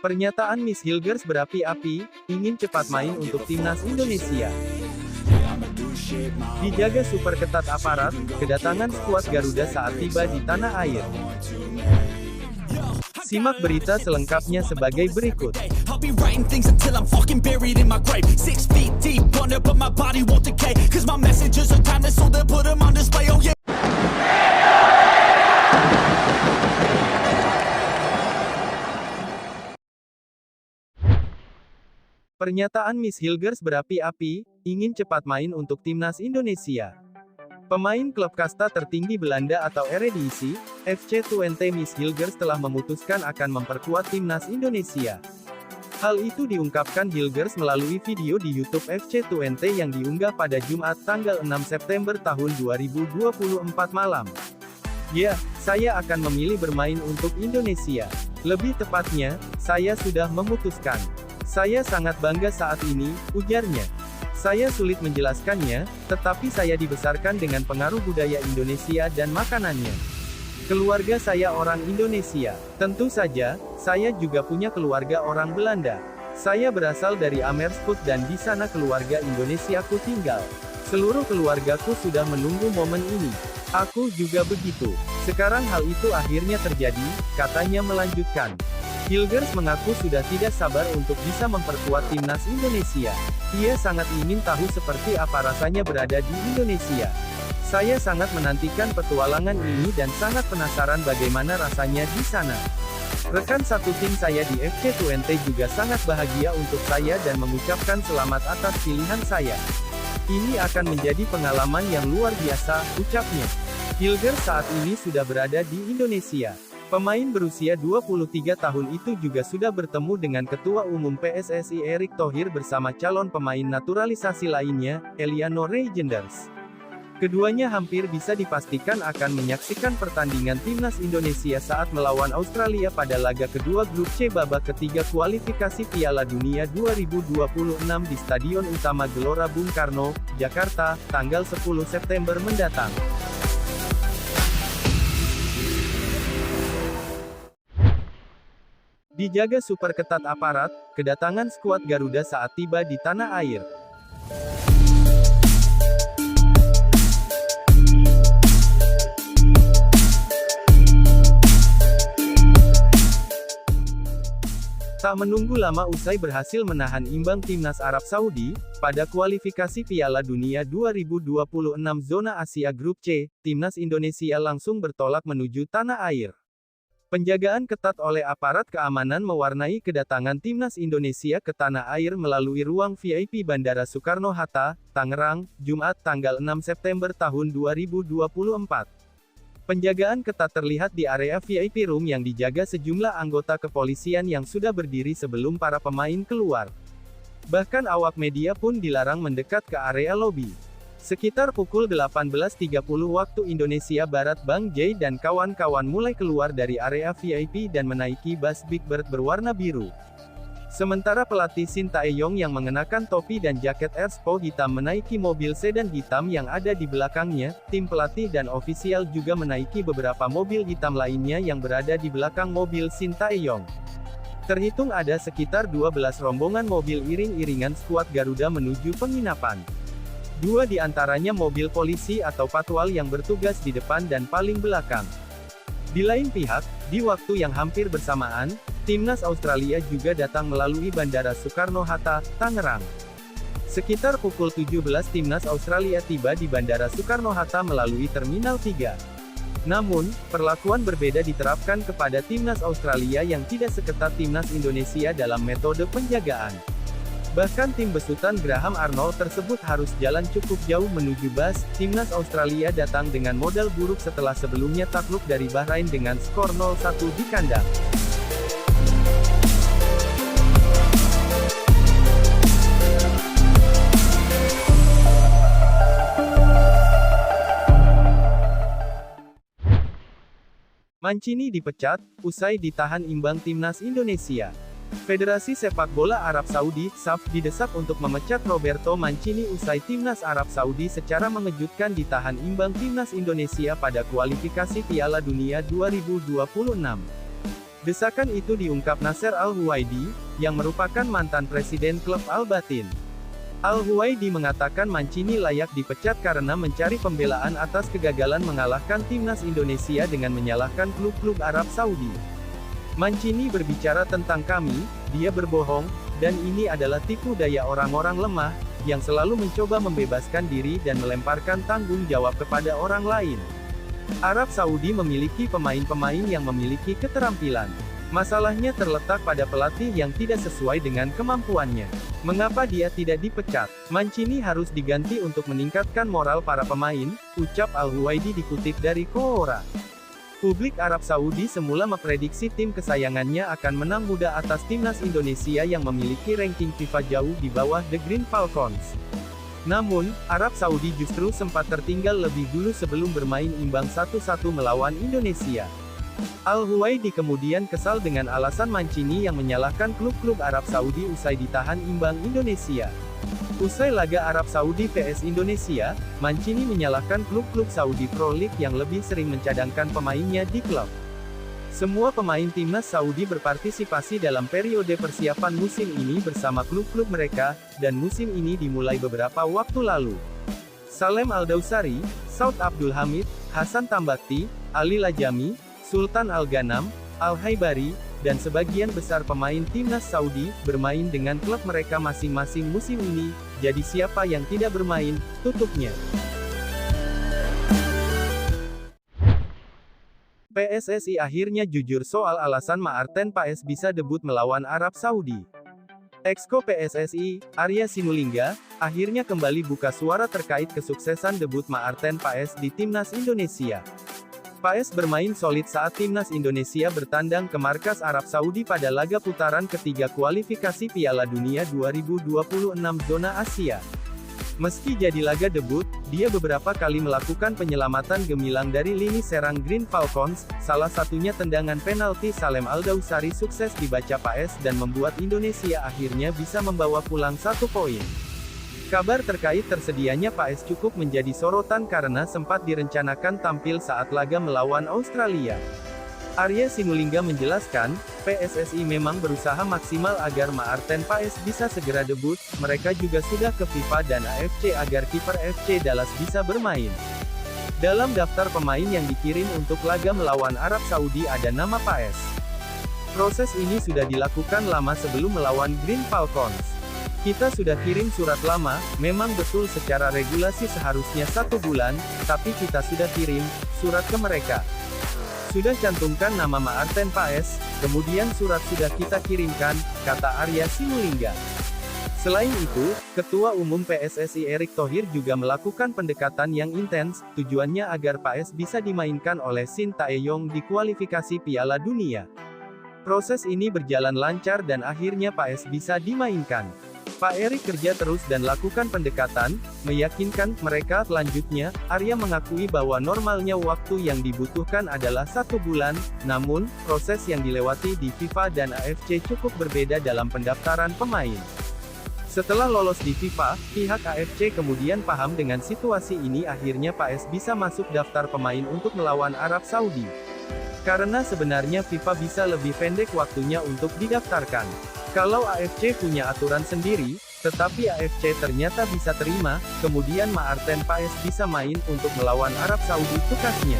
Pernyataan Miss Hilgers berapi-api, ingin cepat main untuk timnas Indonesia. Dijaga super ketat aparat, kedatangan skuad Garuda saat tiba di tanah air. Simak berita selengkapnya sebagai berikut. Pernyataan Miss Hilgers berapi-api, ingin cepat main untuk timnas Indonesia. Pemain klub kasta tertinggi Belanda atau Eredivisie, FC Twente Miss Hilgers telah memutuskan akan memperkuat timnas Indonesia. Hal itu diungkapkan Hilgers melalui video di YouTube FC Twente yang diunggah pada Jumat tanggal 6 September tahun 2024 malam. Ya, saya akan memilih bermain untuk Indonesia. Lebih tepatnya, saya sudah memutuskan. Saya sangat bangga saat ini, ujarnya. Saya sulit menjelaskannya, tetapi saya dibesarkan dengan pengaruh budaya Indonesia dan makanannya. Keluarga saya orang Indonesia. Tentu saja, saya juga punya keluarga orang Belanda. Saya berasal dari Amersfoort dan di sana keluarga Indonesiaku tinggal. Seluruh keluargaku sudah menunggu momen ini. Aku juga begitu. Sekarang hal itu akhirnya terjadi, katanya melanjutkan. Hilgers mengaku sudah tidak sabar untuk bisa memperkuat timnas Indonesia. Ia sangat ingin tahu seperti apa rasanya berada di Indonesia. Saya sangat menantikan petualangan ini dan sangat penasaran bagaimana rasanya di sana. Rekan satu tim saya di FC Twente juga sangat bahagia untuk saya dan mengucapkan selamat atas pilihan saya. Ini akan menjadi pengalaman yang luar biasa, ucapnya. Hilgers saat ini sudah berada di Indonesia. Pemain berusia 23 tahun itu juga sudah bertemu dengan Ketua Umum PSSI Erick Thohir bersama calon pemain naturalisasi lainnya, Eliano Reijenders. Keduanya hampir bisa dipastikan akan menyaksikan pertandingan timnas Indonesia saat melawan Australia pada laga kedua grup C babak ketiga kualifikasi Piala Dunia 2026 di Stadion Utama Gelora Bung Karno, Jakarta, tanggal 10 September mendatang. Dijaga super ketat aparat, kedatangan skuad Garuda saat tiba di tanah air. Tak menunggu lama usai berhasil menahan imbang timnas Arab Saudi, pada kualifikasi Piala Dunia 2026 zona Asia Grup C, timnas Indonesia langsung bertolak menuju tanah air. Penjagaan ketat oleh aparat keamanan mewarnai kedatangan timnas Indonesia ke tanah air melalui ruang VIP Bandara Soekarno-Hatta, Tangerang, Jumat tanggal 6 September tahun 2024. Penjagaan ketat terlihat di area VIP Room yang dijaga sejumlah anggota kepolisian yang sudah berdiri sebelum para pemain keluar. Bahkan awak media pun dilarang mendekat ke area lobi. Sekitar pukul 18.30 waktu Indonesia Barat, Bang Jay dan kawan-kawan mulai keluar dari area VIP dan menaiki bus Big Bird berwarna biru. Sementara pelatih Shin Tae-yong yang mengenakan topi dan jaket Airsport hitam menaiki mobil sedan hitam yang ada di belakangnya, tim pelatih dan ofisial juga menaiki beberapa mobil hitam lainnya yang berada di belakang mobil Shin Tae-yong. Terhitung ada sekitar 12 rombongan mobil iring-iringan skuad Garuda menuju penginapan. Dua di antaranya mobil polisi atau patwal yang bertugas di depan dan paling belakang. Di lain pihak, di waktu yang hampir bersamaan, timnas Australia juga datang melalui Bandara Soekarno-Hatta, Tangerang. Sekitar pukul 17 timnas Australia tiba di Bandara Soekarno-Hatta melalui Terminal 3. Namun, perlakuan berbeda diterapkan kepada timnas Australia yang tidak seketat timnas Indonesia dalam metode penjagaan. Bahkan tim besutan Graham Arnold tersebut harus jalan cukup jauh menuju bus. Timnas Australia datang dengan modal buruk setelah sebelumnya takluk dari Bahrain dengan skor 0-1 di kandang. Mancini dipecat, usai ditahan imbang timnas Indonesia. Federasi Sepak Bola Arab Saudi, SAF, didesak untuk memecat Roberto Mancini usai timnas Arab Saudi secara mengejutkan ditahan imbang timnas Indonesia pada kualifikasi Piala Dunia 2026. Desakan itu diungkap Nasser Al-Huwaidi, yang merupakan mantan presiden klub Al-Batin. Al-Huwaidi mengatakan Mancini layak dipecat karena mencari pembelaan atas kegagalan mengalahkan timnas Indonesia dengan menyalahkan klub-klub Arab Saudi. Mancini berbicara tentang kami, dia berbohong, dan ini adalah tipu daya orang-orang lemah, yang selalu mencoba membebaskan diri dan melemparkan tanggung jawab kepada orang lain. Arab Saudi memiliki pemain-pemain yang memiliki keterampilan. Masalahnya terletak pada pelatih yang tidak sesuai dengan kemampuannya. Mengapa dia tidak dipecat? Mancini harus diganti untuk meningkatkan moral para pemain, ucap Al-Huwaidi dikutip dari Quora. Publik Arab Saudi semula memprediksi tim kesayangannya akan menang mudah atas timnas Indonesia yang memiliki ranking FIFA jauh di bawah The Green Falcons. Namun, Arab Saudi justru sempat tertinggal lebih dulu sebelum bermain imbang 1-1 melawan Indonesia. Al-Huwaidi kemudian kesal dengan alasan Mancini yang menyalahkan klub-klub Arab Saudi usai ditahan imbang Indonesia. Usai laga Arab Saudi vs Indonesia, Mancini menyalahkan klub-klub Saudi Pro League yang lebih sering mencadangkan pemainnya di klub. Semua pemain timnas Saudi berpartisipasi dalam periode persiapan musim ini bersama klub-klub mereka, dan musim ini dimulai beberapa waktu lalu. Salem Al-Dausari, Saud Abdul Hamid, Hasan Tambakti, Ali Lajami, Sultan Al-Ghanam, Al-Haibari, dan sebagian besar pemain timnas Saudi, bermain dengan klub mereka masing-masing musim ini, jadi siapa yang tidak bermain, tutupnya. PSSI akhirnya jujur soal alasan Maarten Paes bisa debut melawan Arab Saudi. Exco PSSI, Arya Sinulinga, akhirnya kembali buka suara terkait kesuksesan debut Maarten Paes di timnas Indonesia. Paes bermain solid saat timnas Indonesia bertandang ke markas Arab Saudi pada laga putaran ketiga kualifikasi Piala Dunia 2026 zona Asia. Meski jadi laga debut, dia beberapa kali melakukan penyelamatan gemilang dari lini serang Green Falcons, salah satunya tendangan penalti Salem Al-Dausari sukses dibaca Paes dan membuat Indonesia akhirnya bisa membawa pulang 1 poin. Kabar terkait tersedianya Paes cukup menjadi sorotan karena sempat direncanakan tampil saat laga melawan Australia. Arya Sinulinga menjelaskan, PSSI memang berusaha maksimal agar Maarten Paes bisa segera debut, mereka juga sudah ke FIFA dan AFC agar kiper FC Dallas bisa bermain. Dalam daftar pemain yang dikirim untuk laga melawan Arab Saudi ada nama Paes. Proses ini sudah dilakukan lama sebelum melawan Green Falcons. Kita sudah kirim surat lama, memang betul secara regulasi seharusnya 1 bulan, tapi kita sudah kirim surat ke mereka. Sudah cantumkan nama Maarten Paes, kemudian surat sudah kita kirimkan, kata Arya Sinulinga. Selain itu, Ketua Umum PSSI Erick Thohir juga melakukan pendekatan yang intens, tujuannya agar Paes bisa dimainkan oleh Shin Tae-yong di kualifikasi Piala Dunia. Proses ini berjalan lancar dan akhirnya Paes bisa dimainkan. Pak Erick kerja terus dan lakukan pendekatan, meyakinkan mereka. Selanjutnya, Arya mengakui bahwa normalnya waktu yang dibutuhkan adalah 1 bulan, namun, proses yang dilewati di FIFA dan AFC cukup berbeda dalam pendaftaran pemain. Setelah lolos di FIFA, pihak AFC kemudian paham dengan situasi ini akhirnya Paes bisa masuk daftar pemain untuk melawan Arab Saudi. Karena sebenarnya FIFA bisa lebih pendek waktunya untuk didaftarkan. Kalau AFC punya aturan sendiri, tetapi AFC ternyata bisa terima, kemudian Maarten Paes bisa main untuk melawan Arab Saudi, tukasnya.